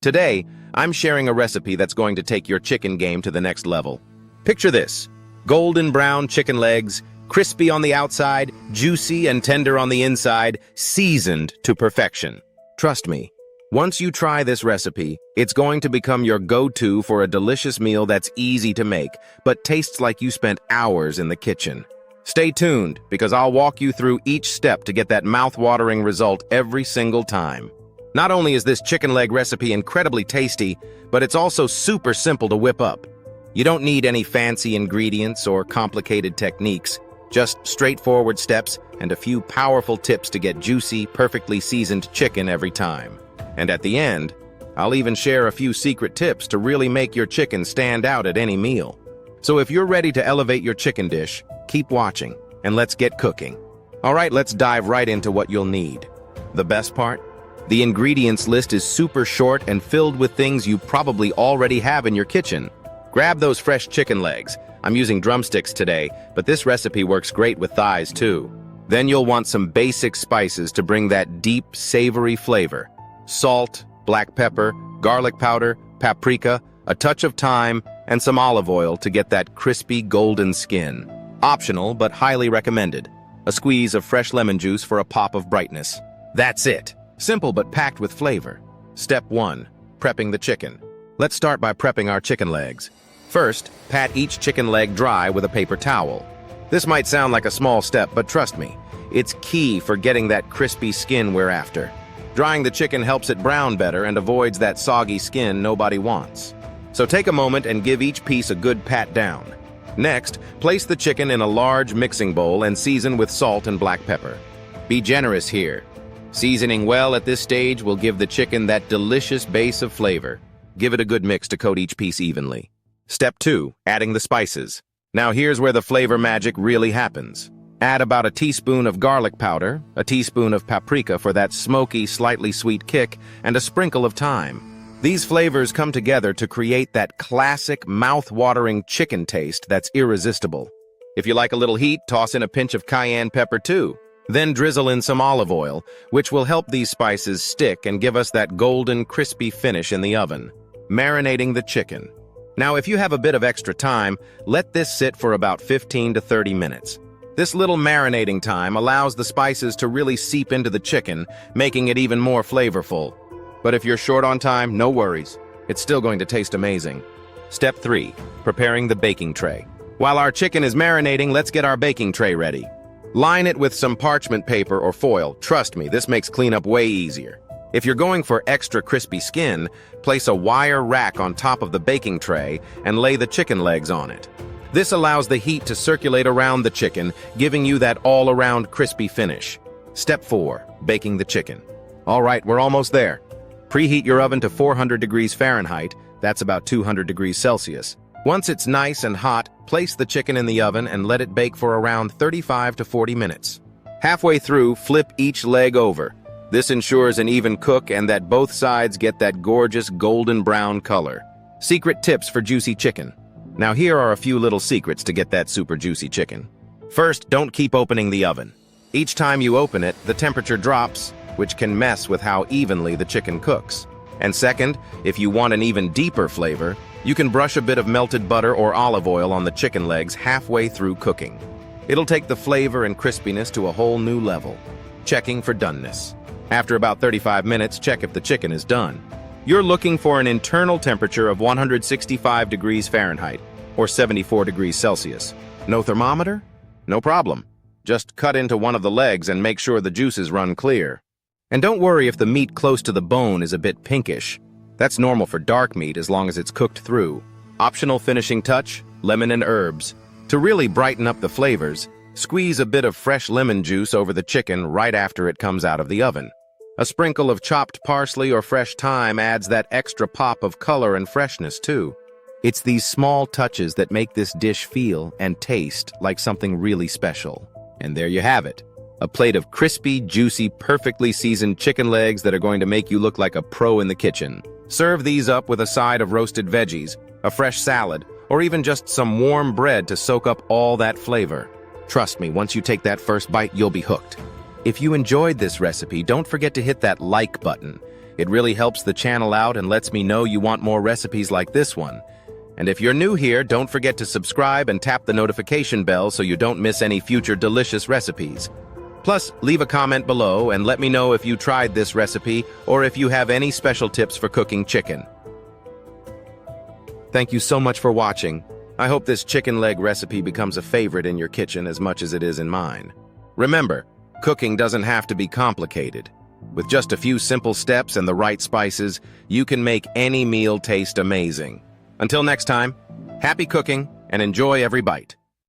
Today, I'm sharing a recipe that's going to take your chicken game to the next level. Picture this: golden brown chicken legs, crispy on the outside, juicy and tender on the inside, seasoned to perfection. Trust me, once you try this recipe, it's going to become your go-to for a delicious meal that's easy to make, but tastes like you spent hours in the kitchen. Stay tuned, because I'll walk you through each step to get that mouth-watering result every single time. Not only is this chicken leg recipe incredibly tasty, but it's also super simple to whip up. You don't need any fancy ingredients or complicated techniques, just straightforward steps and a few powerful tips to get juicy, perfectly seasoned chicken every time. And at the end, I'll even share a few secret tips to really make your chicken stand out at any meal. So if you're ready to elevate your chicken dish, keep watching, and let's get cooking. All right, let's dive right into what you'll need. The best part? The ingredients list is super short and filled with things you probably already have in your kitchen. Grab those fresh chicken legs. I'm using drumsticks today, but this recipe works great with thighs too. Then you'll want some basic spices to bring that deep, savory flavor. Salt, black pepper, garlic powder, paprika, a touch of thyme, and some olive oil to get that crispy golden skin. Optional, but highly recommended. A squeeze of fresh lemon juice for a pop of brightness. That's it. Simple but packed with flavor. Step 1. Prepping the chicken. Let's start by prepping our chicken legs. First, pat each chicken leg dry with a paper towel. This might sound like a small step, but trust me, it's key for getting that crispy skin we're after. Drying the chicken helps it brown better and avoids that soggy skin nobody wants. So take a moment and give each piece a good pat down. Next, place the chicken in a large mixing bowl and season with salt and black pepper. Be generous here. Seasoning well at this stage will give the chicken that delicious base of flavor. Give it a good mix to coat each piece evenly. Step 2. Adding the spices. Now here's where the flavor magic really happens. Add about a teaspoon of garlic powder, a teaspoon of paprika for that smoky, slightly sweet kick, and a sprinkle of thyme. These flavors come together to create that classic, mouth-watering chicken taste that's irresistible. If you like a little heat, toss in a pinch of cayenne pepper too. Then drizzle in some olive oil, which will help these spices stick and give us that golden, crispy finish in the oven. Marinating the chicken. Now, if you have a bit of extra time, let this sit for about 15 to 30 minutes. This little marinating time allows the spices to really seep into the chicken, making it even more flavorful. But if you're short on time, no worries. It's still going to taste amazing. Step 3. Preparing the baking tray. While our chicken is marinating, let's get our baking tray ready. Line it with some parchment paper or foil. Trust me, this makes cleanup way easier. If you're going for extra crispy skin, place a wire rack on top of the baking tray and lay the chicken legs on it. This allows the heat to circulate around the chicken, giving you that all-around crispy finish. Step 4. Baking the chicken. All right, we're almost there. Preheat your oven to 400 degrees Fahrenheit, that's about 200 degrees Celsius. Once it's nice and hot, place the chicken in the oven and let it bake for around 35 to 40 minutes. Halfway through, flip each leg over. This ensures an even cook and that both sides get that gorgeous golden brown color. Secret tips for juicy chicken. Now here are a few little secrets to get that super juicy chicken. First, don't keep opening the oven. Each time you open it, the temperature drops, which can mess with how evenly the chicken cooks. And second, if you want an even deeper flavor, you can brush a bit of melted butter or olive oil on the chicken legs halfway through cooking. It'll take the flavor and crispiness to a whole new level. Checking for doneness. After about 35 minutes, check if the chicken is done. You're looking for an internal temperature of 165 degrees Fahrenheit, or 74 degrees Celsius. No thermometer? No problem. Just cut into one of the legs and make sure the juices run clear. And don't worry if the meat close to the bone is a bit pinkish. That's normal for dark meat as long as it's cooked through. Optional finishing touch, lemon and herbs. To really brighten up the flavors, squeeze a bit of fresh lemon juice over the chicken right after it comes out of the oven. A sprinkle of chopped parsley or fresh thyme adds that extra pop of color and freshness too. It's these small touches that make this dish feel and taste like something really special. And there you have it. A plate of crispy, juicy, perfectly seasoned chicken legs that are going to make you look like a pro in the kitchen. Serve these up with a side of roasted veggies, a fresh salad, or even just some warm bread to soak up all that flavor. Trust me, once you take that first bite, you'll be hooked. If you enjoyed this recipe, don't forget to hit that like button. It really helps the channel out and lets me know you want more recipes like this one. And if you're new here, don't forget to subscribe and tap the notification bell so you don't miss any future delicious recipes. Plus, leave a comment below and let me know if you tried this recipe or if you have any special tips for cooking chicken. Thank you so much for watching. I hope this chicken leg recipe becomes a favorite in your kitchen as much as it is in mine. Remember, cooking doesn't have to be complicated. With just a few simple steps and the right spices, you can make any meal taste amazing. Until next time, happy cooking and enjoy every bite.